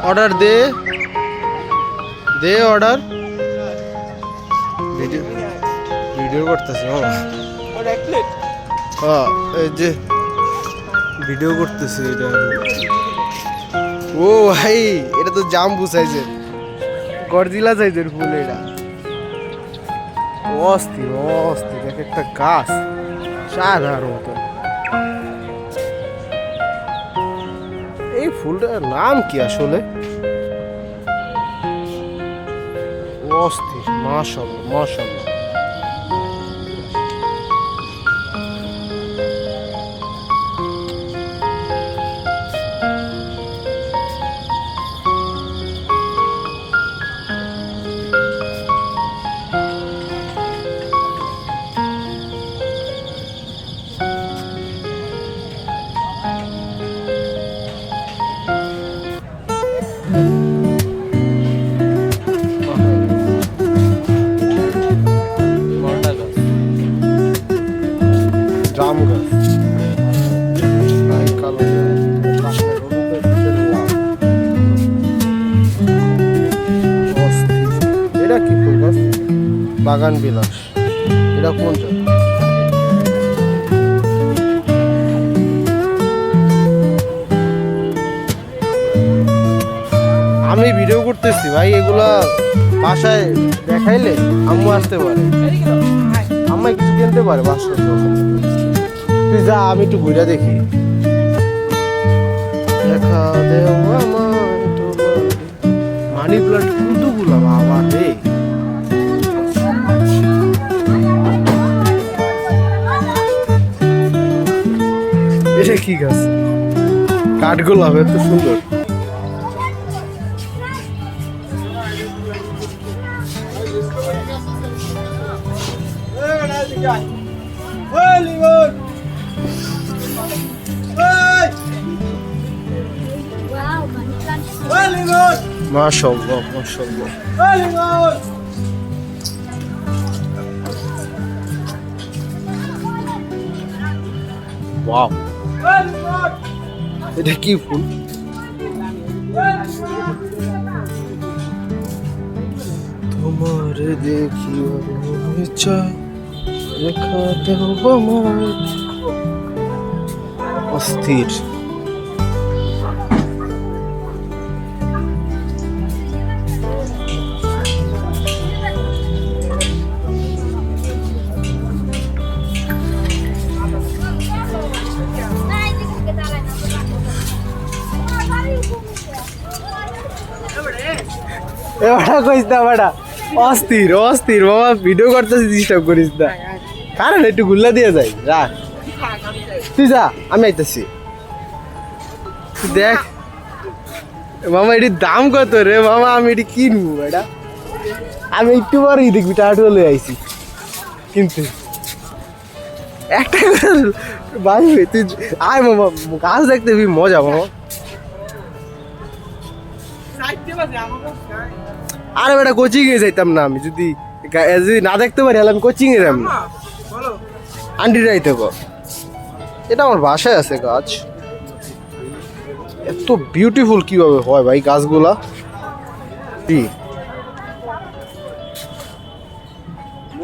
order দে দে order video video করতেছি হ্যাঁ এই যে ভিডিও করতেছি এটা ও ভাই এটা তো জাম্বু সাইজের গডজিলা সাইজের ফুল এটা অস্থির অস্থির এক একটা গাছ সাধারণ মতো এই ফুলটার নাম কি আসলে অস্থির মাশাআল্লাহ মাশাআল্লাহ জাম গাছ কালো এটা কি ফুল গাছ বাগান বিলাস এটা কোন জায়গা আমি ভিডিও করতেছি ভাই এগুলা বাসায় দেখাইলে আম্মু আসতে পারে আম্মা কিছু কিনতে পারে বাসায় তুই যা আমি একটু ঘুরে দেখি দেখা দেও মানি প্লান্ট কতগুলো বাবা রে এটা কি গাছ কাঠগোলাপ এত সুন্দর মাশাআল্লাহ মাশাআল্লাহ ওয়াও এটা কি ফুল তোমার দেখি ইচ্ছা লেখা দেব আমার অস্থির এবারে কইস না বাড়া অস্থির অস্থির বাবা ভিডিও করতেছি ডিস্টার্ব করিস না কারণ একটু গুল্লা দিয়ে যাই রাখ তুই যা আমি আইতেছি দেখ মামা এটির দাম কত রে মামা আমি এটি কিনবো এটা আমি একটু পরেই দেখবি টাটু লয়ে আইছি কিন্তু একটা করে বাজবে তুই আয় মামা গাছ দেখতে মজা মামা আরে বেটা কোচিং এ যাইতাম না আমি যদি না দেখতে পারি আমি কোচিং এ যাম না আন্টি যাইতে গো এটা আমার বাসায় আছে গাছ এত বিউটিফুল কিভাবে হয় ভাই গাছগুলা কি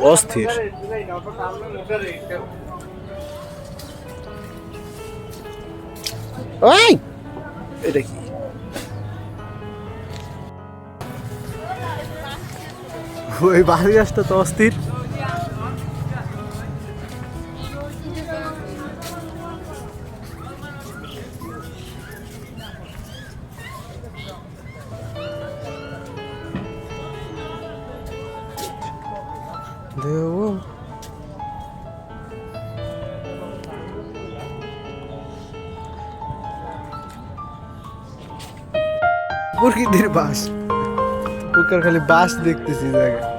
অস্থির ওই এটা কি ওই বাড়ি গাছটা তো অস্থির দেও প্রকৃতির বাস ওখানে খালি বাস দেখতেছি জায়গা